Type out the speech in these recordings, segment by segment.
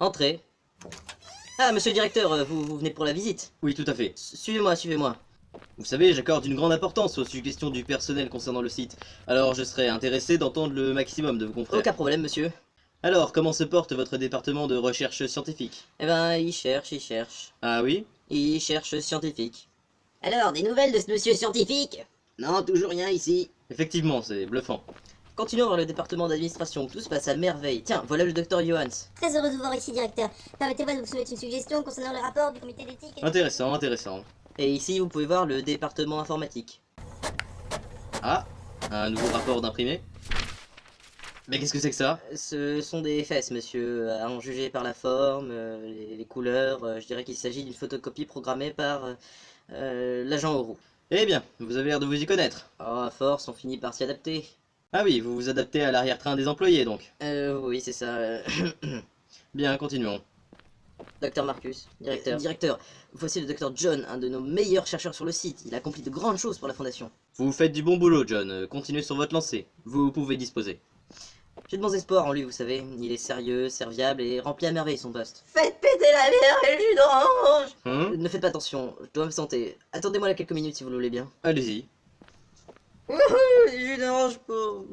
Entrez. Ah, monsieur le directeur, vous venez pour la visite. Oui, tout à fait. Suivez-moi, suivez-moi. Vous savez, j'accorde une grande importance aux suggestions du personnel concernant le site. Alors je serais intéressé d'entendre le maximum de vos confrères. Aucun problème, monsieur. Alors, comment se porte votre département de recherche scientifique? Eh ben, il cherche. Ah oui? Il cherche scientifique. Alors, des nouvelles de ce monsieur scientifique? Non, toujours rien ici. Effectivement, c'est bluffant. Continuons vers le département d'administration, tout se passe à merveille. Tiens, voilà le docteur Johans. Très heureux de vous voir ici, directeur. Permettez-moi de vous soumettre une suggestion concernant le rapport du comité d'éthique et... Intéressant, intéressant. Et ici, vous pouvez voir le département informatique. Ah, un nouveau rapport d'imprimé. Mais qu'est-ce que c'est que ça? Ce sont des fesses, monsieur. À en juger par la forme, les couleurs, je dirais qu'il s'agit d'une photocopie programmée par l'agent Oro. Eh bien, vous avez l'air de vous y connaître. Oh, à force, on finit par s'y adapter. Ah oui, vous vous adaptez à l'arrière-train des employés donc. Oui, c'est ça. Bien, continuons. Docteur Marcus, directeur, voici le docteur John, un de nos meilleurs chercheurs sur le site. Il a accompli de grandes choses pour la fondation. Vous faites du bon boulot, John. Continuez sur votre lancée. Vous pouvez disposer. J'ai de bons espoirs en lui, vous savez. Il est sérieux, serviable et remplit à merveille son poste. Faites péter la bière et le jus d'orange! Ne faites pas attention, je dois me santé. Attendez-moi là quelques minutes si vous le voulez bien. Allez-y. Jus d'orange pour...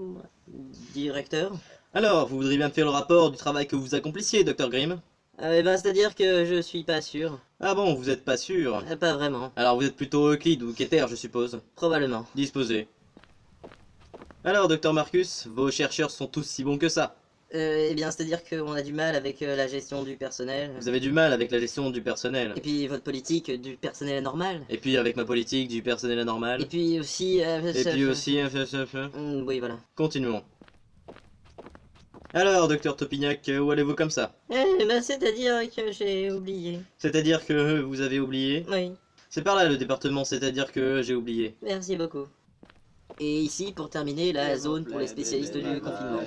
Directeur. Alors, vous voudriez bien me faire le rapport du travail que vous accomplissiez, Dr Grimm? Eh ben, c'est-à-dire que je suis pas sûr. Ah bon, vous êtes pas sûr? Pas vraiment. Alors vous êtes plutôt Euclide ou Keter, je suppose. Probablement. Disposez. Alors, Dr Marcus, vos chercheurs sont tous si bons que ça. Eh bien, c'est-à-dire qu'on a du mal avec la gestion du personnel. Vous avez du mal avec la gestion du personnel. Et puis votre politique du personnel anormal. Et puis avec ma politique du personnel anormal. Et puis aussi... Et puis aussi... Oui, voilà. Continuons. Alors, Docteur Topignac, où allez-vous comme ça? Eh ben, c'est-à-dire que j'ai oublié. C'est-à-dire que vous avez oublié? Oui, C'est par là le département, c'est-à-dire que j'ai oublié. merci beaucoup. Et ici, pour terminer, la zone pour les spécialistes du confinement.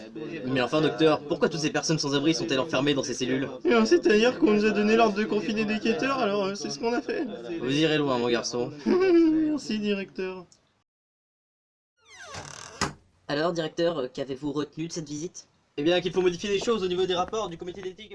Mais enfin, docteur, pourquoi toutes ces personnes sans abri sont-elles enfermées dans ces cellules? C'est-à-dire qu'on nous a donné l'ordre de confiner des quêteurs, alors c'est ce qu'on a fait. Vous irez loin, mon garçon. Merci, directeur. Alors, directeur, qu'avez-vous retenu de cette visite? Eh bien, qu'il faut modifier les choses au niveau des rapports du comité d'éthique.